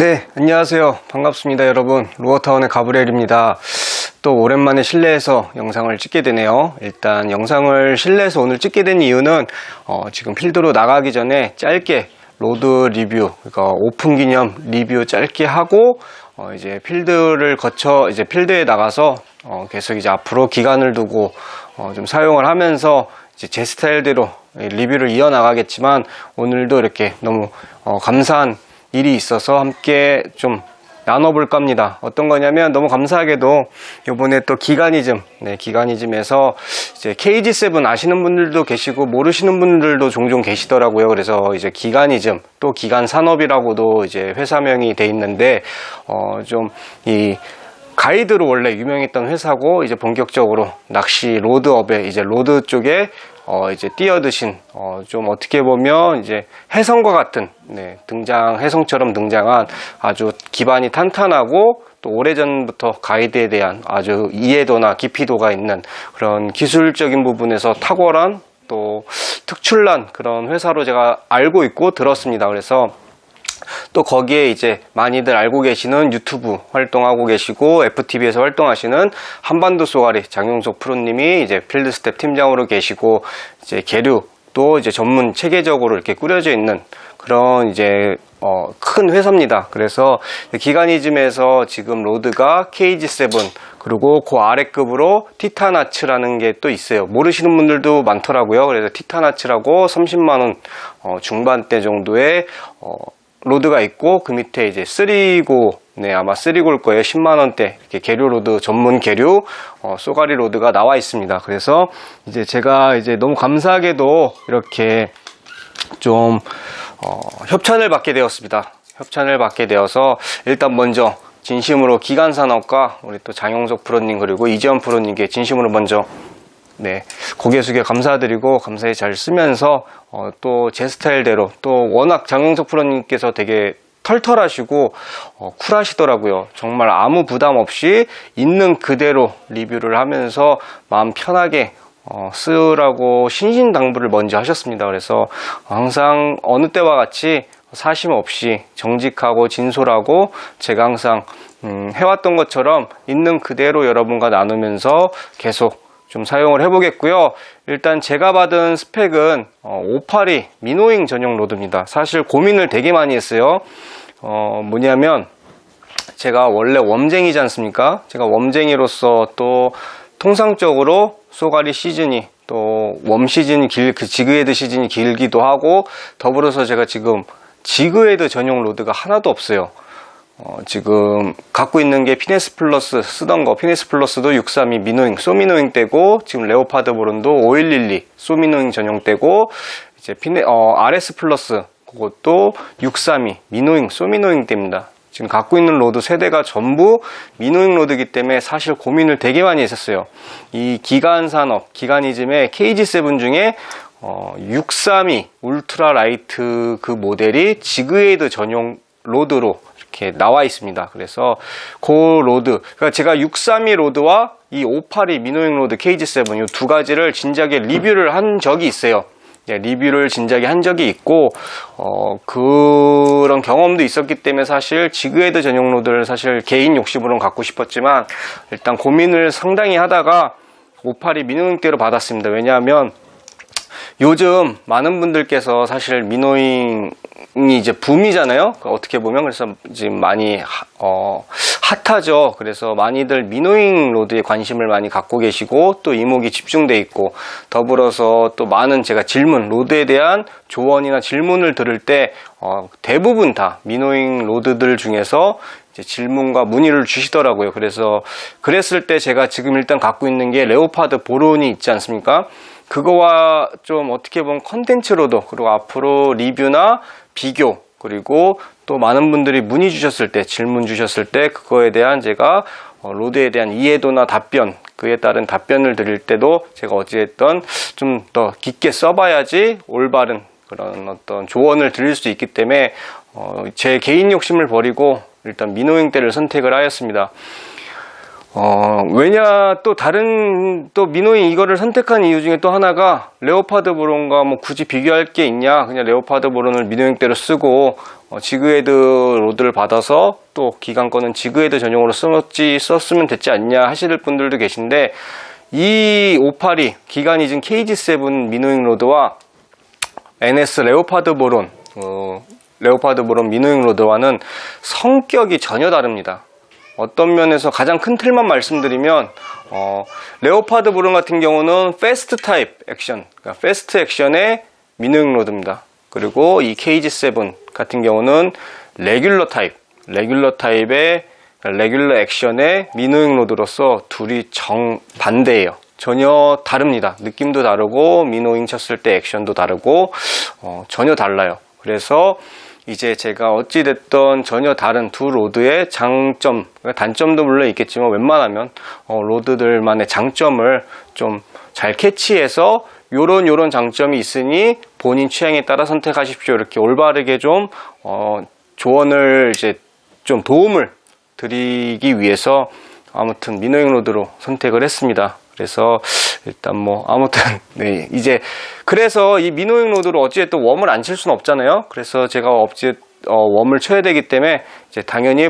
네, 안녕하세요. 반갑습니다, 여러분. 로어타운의 가브리엘입니다. 또 오랜만에 실내에서 영상을 찍게 되네요. 일단 영상을 실내에서 오늘 찍게 된 이유는 지금 필드로 나가기 전에 짧게 로드 리뷰, 그러니까 오픈 기념 리뷰 짧게 하고 이제 필드를 거쳐 이제 필드에 나가서 계속 이제 앞으로 기간을 두고 좀 사용을 하면서 이제 제 스타일대로 리뷰를 이어나가겠지만, 오늘도 이렇게 너무 감사한 일이 있어서 함께 좀 나눠볼까 합니다. 어떤 거냐면, 너무 감사하게도 요번에 또 기가니즘, 기가니즘에서 이제 KG7 아시는 분들도 계시고 모르시는 분들도 종종 계시더라고요. 그래서 이제 기가니즘, 또 기간산업이라고도 이제 회사명이 돼 있는데, 좀 이 가이드로 원래 유명했던 회사고, 이제 본격적으로 낚시 로드업에 이제 로드 쪽에 이제 뛰어드신, 좀 어떻게 보면 이제 혜성과 같은, 혜성처럼 등장한 아주 기반이 탄탄하고, 또 오래전부터 가이드에 대한 아주 이해도나 깊이도가 있는 그런 기술적인 부분에서 탁월한 또 특출난 그런 회사로 제가 알고 있고 들었습니다. 그래서 또 거기에 이제 많이들 알고 계시는 유튜브 활동하고 계시고 FTV에서 활동하시는 한반도 쏘가리 장용석 프로님이 이제 필드 스텝 팀장으로 계시고, 이제 계류 또 이제 전문 체계적으로 이렇게 꾸려져 있는 그런 이제 큰 회사입니다. 그래서 기가니즘에서 지금 로드가 KG7, 그리고 그 아래급으로 티타나츠라는 게 또 있어요. 모르시는 분들도 많더라고요. 그래서 티타나츠라고 30만원 중반대 정도의 로드가 있고, 그 밑에 이제 3고, 아마 3고일 거예요. 10만원대 이렇게 계류 로드, 전문 계류 쏘가리 로드가 나와 있습니다. 그래서 이제 제가 이제 너무 감사하게도 이렇게 좀 협찬을 받게 되었습니다. 협찬을 받게 되어서 일단 먼저 진심으로 기간산업과 우리 또 장용석 프로님, 그리고 이재원 프로님께 진심으로 먼저 고개 숙여 감사드리고, 감사히 잘 쓰면서 또 제 스타일대로, 또 워낙 장용석 프로님께서 되게 털털하시고 쿨하시더라고요. 정말 아무 부담 없이 있는 그대로 리뷰를 하면서 마음 편하게 쓰라고 신신당부를 먼저 하셨습니다. 그래서 항상 어느 때와 같이 사심 없이 정직하고 진솔하고, 제가 항상 해왔던 것처럼 있는 그대로 여러분과 나누면서 계속 좀 사용을 해보겠고요. 일단 제가 받은 스펙은 582 미노잉 전용 로드입니다. 사실 고민을 되게 많이 했어요. 뭐냐면, 제가 원래 웜쟁이지 않습니까? 제가 웜쟁이로서 또 통상적으로 쏘가리 시즌이, 또 웜 시즌이 지그헤드 시즌이 길기도 하고, 더불어서 제가 지금 지그헤드 전용 로드가 하나도 없어요. 지금 갖고 있는 게 피네스 플러스, 쓰던 거 피네스 플러스도 632 미노잉, 소미노잉 떼고, 지금 레오파드 보론도 5112 소미노잉 전용 떼고, 이제 RS 플러스 그것도 632 미노잉, 소미노잉 떼입니다. 지금 갖고 있는 로드 세대가 전부 미노잉 로드이기 때문에 사실 고민을 되게 많이 했었어요. 이 기간산업, 기가니즘의 KG7 중에 632 울트라 라이트 그 모델이 지그헤드 전용 로드로 이렇게 나와 있습니다. 그래서 그 로드, 그러니까 제가 632 로드와 이 582 미노잉 로드 KG7 이 두 가지를 진작에 리뷰를 한 적이 있어요. 리뷰를 진작에 한 적이 있고, 그런 경험도 있었기 때문에 사실 지그헤드 전용 로드를 사실 개인 욕심으로는 갖고 싶었지만, 일단 고민을 상당히 하다가 582 미노잉대로 받았습니다. 왜냐하면 요즘 많은 분들께서 사실 미노잉이 이제 붐이잖아요. 어떻게 보면. 그래서 지금 많이 핫하죠. 그래서 많이들 미노잉 로드에 관심을 많이 갖고 계시고, 또 이목이 집중돼 있고, 더불어서 또 많은 제가 질문, 로드에 대한 조언이나 질문을 들을 때 대부분 다 미노잉 로드들 중에서 이제 질문과 문의를 주시더라고요. 그래서 그랬을 때 제가 지금 일단 갖고 있는 게 레오파드 보론이 있지 않습니까? 그거와 좀 어떻게 보면 컨텐츠로도, 그리고 앞으로 리뷰나 비교, 그리고 또 많은 분들이 문의 주셨을 때, 질문 주셨을 때 그거에 대한 제가 로드에 대한 이해도나 답변, 그에 따른 답변을 드릴 때도 제가 어찌됐든 좀 더 깊게 써봐야지 올바른 그런 어떤 조언을 드릴 수 있기 때문에 제 개인 욕심을 버리고 일단 미노잉대를 선택을 하였습니다. 왜냐, 또 다른, 또 미노잉 이거를 선택한 이유 중에 또 하나가 레오파드 브론과 뭐 굳이 비교할 게 있냐, 그냥 레오파드 브론을 미노잉대로 쓰고, 지그헤드 로드를 받아서 또 기간권은 지그헤드 전용으로 썼으면 됐지 않냐 하실 분들도 계신데, 이 582 기간이즌 KG7 미노잉 로드와 NS 레오파드 브론, 레오파드 브론 미노잉 로드와는 성격이 전혀 다릅니다. 어떤 면에서 가장 큰 틀만 말씀드리면 레오파드 브론 같은 경우는 패스트 타입 액션, 그러니까 패스트 액션의 미노잉 로드입니다. 그리고 이 KG7 같은 경우는 레귤러 타입의 레귤러 액션의 미노잉 로드로서 둘이 정반대예요. 전혀 다릅니다. 느낌도 다르고 미노잉 쳤을 때 액션도 다르고 전혀 달라요. 그래서 이제 제가 어찌됐던 전혀 다른 두 로드의 장점, 단점도 물론 있겠지만 웬만하면 로드들만의 장점을 좀 잘 캐치해서 요런 장점이 있으니 본인 취향에 따라 선택하십시오. 이렇게 올바르게 좀 조언을 이제 좀 도움을 드리기 위해서 아무튼 미노잉 로드로 선택을 했습니다. 그래서 일단 뭐 아무튼 네, 이제 그래서 이 미노잉 로드로 어찌됐든 웜을 안 칠 수는 없잖아요. 그래서 제가 웜을 쳐야 되기 때문에 이제 당연히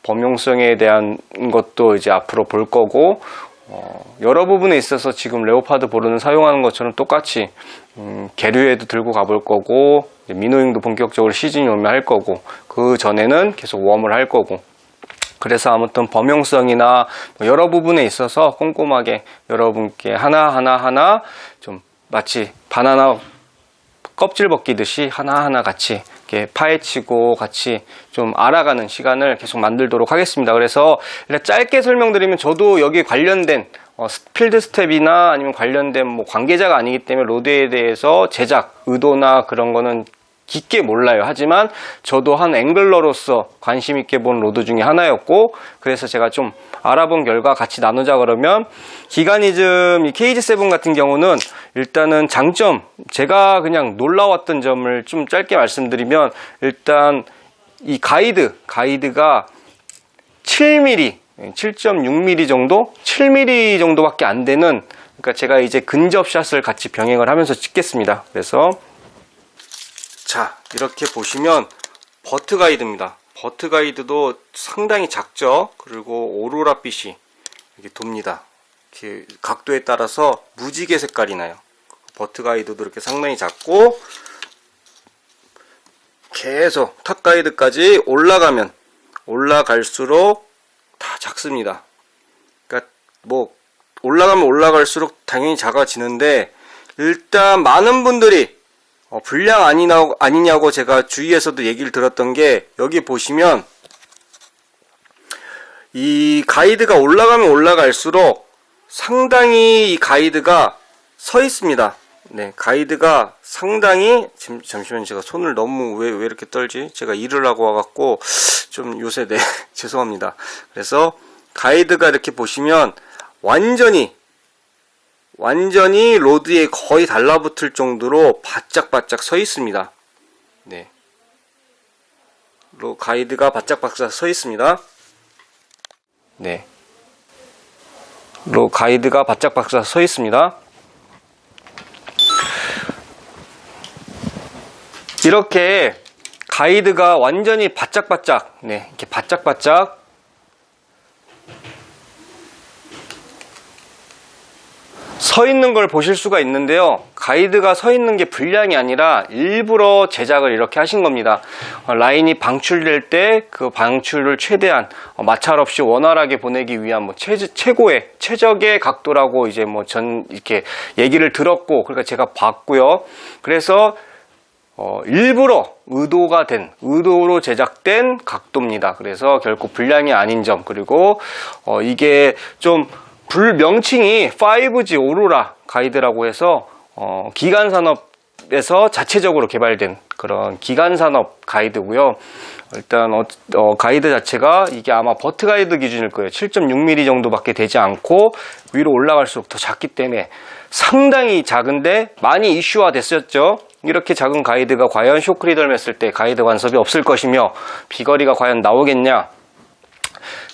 범용성에 대한 것도 이제 앞으로 볼 거고, 여러 부분에 있어서 지금 레오파드 브론을 사용하는 것처럼 똑같이 계류에도 들고 가볼 거고, 미노잉도 본격적으로 시즌이 오면 할 거고, 그 전에는 계속 웜을 할 거고. 그래서 아무튼 범용성이나 여러 부분에 있어서 꼼꼼하게 여러분께 하나하나 좀 마치 바나나 껍질 벗기듯이 하나하나 같이 이렇게 파헤치고 같이 좀 알아가는 시간을 계속 만들도록 하겠습니다. 그래서 짧게 설명드리면 저도 여기 관련된 필드 스텝이나 아니면 관련된 뭐 관계자가 아니기 때문에 로드에 대해서 제작 의도나 그런 거는 깊게 몰라요. 하지만 저도 한 앵글러로서 관심 있게 본 로드 중에 하나였고, 그래서 제가 좀 알아본 결과 같이 나누자 그러면, 기가니즘 이 KG7 같은 경우는 일단은 장점, 제가 그냥 놀라웠던 점을 좀 짧게 말씀드리면, 일단 이 가이드가 7mm, 7.6mm 정도? 7mm 정도밖에 안 되는, 그러니까 제가 이제 근접샷을 같이 병행을 하면서 찍겠습니다. 그래서 자, 이렇게 보시면 버트 가이드입니다. 버트 가이드도 상당히 작죠. 그리고 오로라 빛이 이렇게 돕니다. 이렇게 각도에 따라서 무지개 색깔이 나요. 버트 가이드도 이렇게 상당히 작고, 계속 탑 가이드까지 올라갈수록 다 작습니다. 그러니까 뭐 올라가면 올라갈수록 당연히 작아지는데, 일단 많은 분들이 불량 아니냐고 제가 주위에서도 얘기를 들었던 게, 여기 보시면 이 가이드가 올라가면 올라갈수록 상당히 이 가이드가 서 있습니다. 네, 가이드가 상당히, 잠시만, 제가 손을 너무 왜 이렇게 떨지? 제가 일을 하고 와갖고 좀 요새 네 죄송합니다. 그래서 가이드가 이렇게 보시면 완전히 로드에 거의 달라붙을 정도로 바짝바짝 서 있습니다. 네. 가이드가 바짝바짝 서 있습니다. 네. 가이드가 바짝바짝 서 있습니다. 이렇게 가이드가 완전히 바짝바짝, 네, 이렇게 바짝바짝 서 있는 걸 보실 수가 있는데요. 가이드가 서 있는 게 불량이 아니라 일부러 제작을 이렇게 하신 겁니다. 라인이 방출될 때 그 방출을 최대한 마찰 없이 원활하게 보내기 위한 뭐 최적의 각도라고 이제 뭐 이렇게 얘기를 들었고, 그러니까 제가 봤고요. 그래서 일부러 의도로 제작된 각도입니다. 그래서 결코 불량이 아닌 점, 그리고 이게 좀 명칭이 5G 오로라 가이드라고 해서 기간산업에서 자체적으로 개발된 그런 기간산업 가이드고요. 일단 가이드 자체가 이게 아마 버트 가이드 기준일 거예요. 7.6mm 정도밖에 되지 않고 위로 올라갈수록 더 작기 때문에 상당히 작은데 많이 이슈화 됐었죠. 이렇게 작은 가이드가 과연 쇼크리더를 맸을 때 가이드 간섭이 없을 것이며 비거리가 과연 나오겠냐.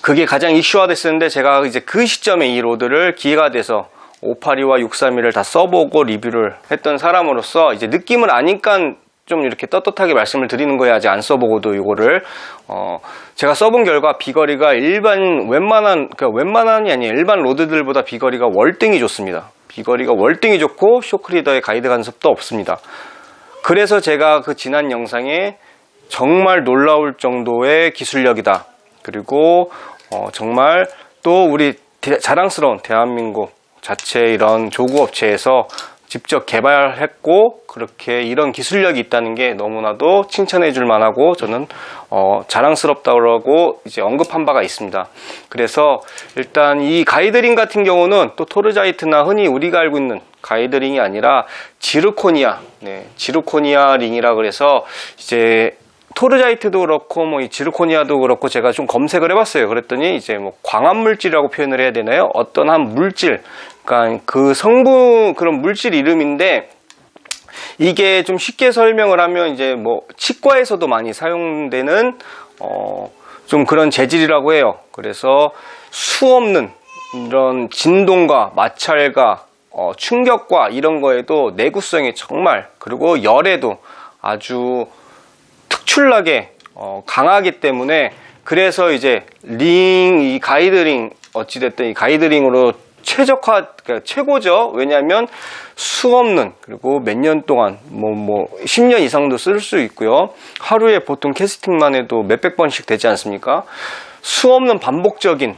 그게 가장 이슈화 됐었는데, 제가 이제 그 시점에 이 로드를 기회가 돼서 582와 631을 다 써보고 리뷰를 했던 사람으로서 이제 느낌을 아니까 좀 이렇게 떳떳하게 말씀을 드리는 거예요. 아직 안 써보고도 이거를 제가 써본 결과 비거리가 웬만한이 아니에요. 일반 로드들보다 비거리가 월등히 좋습니다. 비거리가 월등히 좋고 쇼크리더의 가이드 간섭도 없습니다. 그래서 제가 그 지난 영상에 정말 놀라울 정도의 기술력이다, 그리고 정말 또 우리 자랑스러운 대한민국 자체 이런 조구업체에서 직접 개발했고 그렇게 이런 기술력이 있다는 게 너무나도 칭찬해 줄 만하고 저는 자랑스럽다고 이제 언급한 바가 있습니다. 그래서 일단 이 가이드링 같은 경우는 또 토르자이트나 흔히 우리가 알고 있는 가이드링이 아니라 지르코니아, 지르코니아 링이라 그래서 이제 토르자이트도 그렇고 뭐 이 지르코니아도 그렇고 제가 좀 검색을 해봤어요. 그랬더니 이제 뭐 광합 물질이라고 표현을 해야 되나요? 어떤 한 물질, 그러니까 그 성분, 그런 물질 이름인데, 이게 좀 쉽게 설명을 하면 이제 뭐 치과에서도 많이 사용되는 좀 그런 재질이라고 해요. 그래서 수없는 이런 진동과 마찰과 충격과 이런 거에도 내구성이 정말, 그리고 열에도 아주 특출나게 강하기 때문에, 그래서 이제 이 가이드링, 어찌됐든 이 가이드링으로 그러니까 최고죠. 왜냐하면 수없는, 그리고 몇 년 동안 뭐 10년 이상도 쓸 수 있고요. 하루에 보통 캐스팅만 해도 몇백 번씩 되지 않습니까? 수없는 반복적인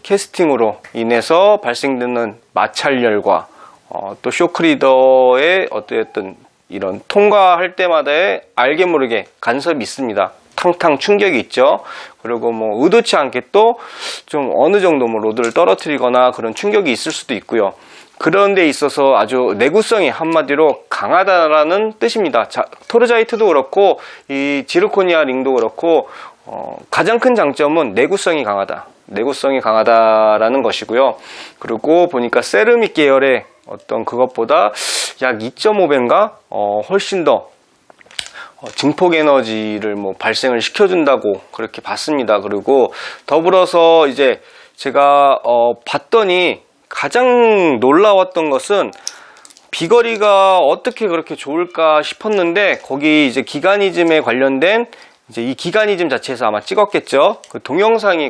캐스팅으로 인해서 발생되는 마찰열과 또 쇼크리더의 어떤 이런 통과할 때마다의 알게 모르게 간섭이 있습니다. 탕탕 충격이 있죠. 그리고 뭐 의도치 않게 또 좀 어느 정도 뭐 로드를 떨어뜨리거나 그런 충격이 있을 수도 있고요. 그런 데 있어서 아주 내구성이 한마디로 강하다라는 뜻입니다. 토르자이트도 그렇고 이 지르코니아 링도 그렇고 가장 큰 장점은 내구성이 강하다라는 것이고요. 그리고 보니까 세라믹 계열의 어떤 그것보다 약 2.5배인가 훨씬 더 증폭 에너지를 뭐 발생을 시켜준다고 그렇게 봤습니다. 그리고 더불어서 이제 제가 봤더니 가장 놀라웠던 것은 비거리가 어떻게 그렇게 좋을까 싶었는데, 거기 이제 기가니즘에 관련된 이제 이 기가니즘 자체에서 아마 찍었겠죠. 그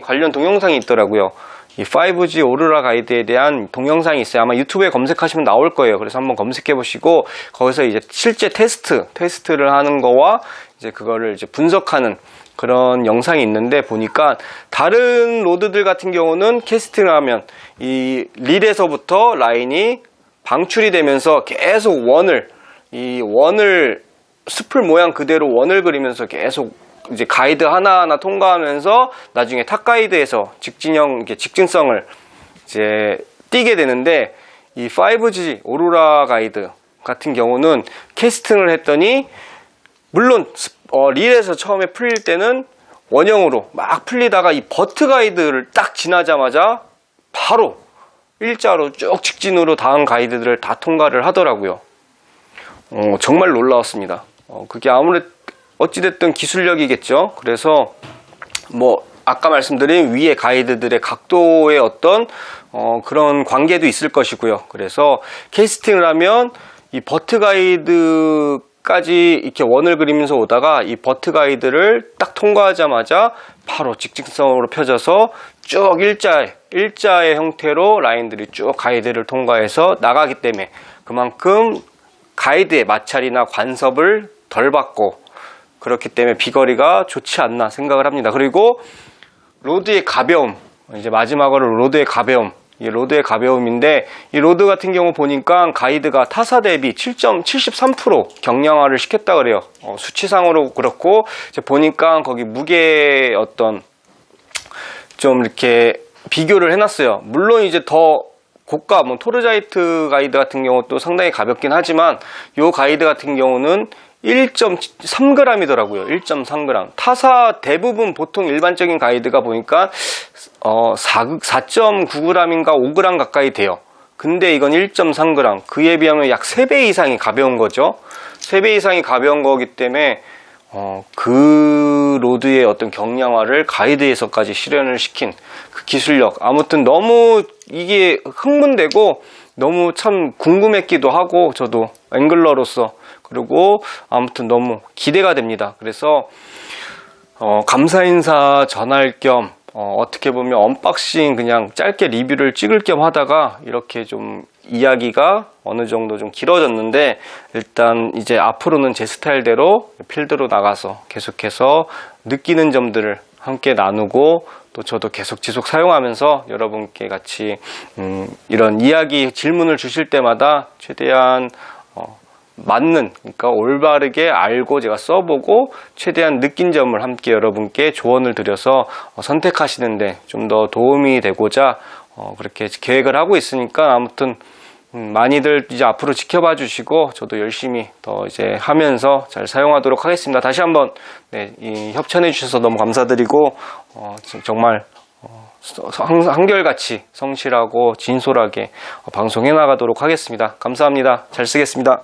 관련 동영상이 있더라고요. 이 5G 오로라 가이드에 대한 동영상이 있어요. 아마 유튜브에 검색하시면 나올 거예요. 그래서 한번 검색해 보시고 거기서 이제 실제 테스트를 하는 거와 이제 그거를 이제 분석하는 그런 영상이 있는데, 보니까 다른 로드들 같은 경우는 캐스팅을 하면 이 릴에서부터 라인이 방출이 되면서 계속 스풀 모양 그대로 원을 그리면서 계속 이제 가이드 하나하나 통과하면서 나중에 탑 가이드에서 직진성을 이제 띄게 되는데, 이 5G 오로라 가이드 같은 경우는 캐스팅을 했더니 물론 릴에서 처음에 풀릴 때는 원형으로 막 풀리다가 이 버트 가이드를 딱 지나자마자 바로 일자로 쭉 직진으로 다음 가이드들을 다 통과를 하더라고요. 정말 놀라웠습니다. 그게 아무래도 어찌됐든 기술력이겠죠. 그래서 뭐 아까 말씀드린 위에 가이드들의 각도의 어떤 그런 관계도 있을 것이고요. 그래서 캐스팅을 하면 이 버트 가이드까지 이렇게 원을 그리면서 오다가 이 버트 가이드를 딱 통과하자마자 바로 직진성으로 펴져서 쭉 일자의 형태로 라인들이 쭉 가이드를 통과해서 나가기 때문에 그만큼 가이드의 마찰이나 간섭을 덜 받고, 그렇기 때문에 비거리가 좋지 않나 생각을 합니다. 그리고 로드의 가벼움, 이제 마지막으로 로드의 가벼움. 이 로드의 가벼움인데, 이 로드 같은 경우 보니까 가이드가 타사 대비 7.73% 경량화를 시켰다 그래요. 수치상으로 그렇고, 이제 보니까 거기 무게 어떤 좀 이렇게 비교를 해놨어요. 물론 이제 더 고가, 뭐 토르자이트 가이드 같은 경우도 상당히 가볍긴 하지만, 이 가이드 같은 경우는 1.3g이더라고요. 1.3g. 타사 대부분 보통 일반적인 가이드가 보니까 4.9g인가 5g 가까이 돼요. 근데 이건 1.3g. 그에 비하면 약 3배 이상이 가벼운 거죠. 3배 이상이 가벼운 거기 때문에 그 로드의 어떤 경량화를 가이드에서까지 실현을 시킨 그 기술력, 아무튼 너무 이게 흥분되고 너무 참 궁금했기도 하고, 저도 앵글러로서. 그리고 아무튼 너무 기대가 됩니다. 그래서 감사 인사 전할 겸 어떻게 보면 언박싱 그냥 짧게 리뷰를 찍을 겸 하다가 이렇게 좀 이야기가 어느 정도 좀 길어졌는데, 일단 이제 앞으로는 제 스타일대로 필드로 나가서 계속해서 느끼는 점들을 함께 나누고, 또 저도 계속 지속 사용하면서 여러분께 같이 이런 이야기 질문을 주실 때마다 최대한 맞는, 그러니까 올바르게 알고 제가 써보고 최대한 느낀 점을 함께 여러분께 조언을 드려서 선택하시는데 좀 더 도움이 되고자 그렇게 계획을 하고 있으니까, 아무튼 많이들 이제 앞으로 지켜봐 주시고 저도 열심히 더 이제 하면서 잘 사용하도록 하겠습니다. 다시 한번 이 협찬해 주셔서 너무 감사드리고 정말 한결같이 성실하고 진솔하게 방송해 나가도록 하겠습니다. 감사합니다. 잘 쓰겠습니다.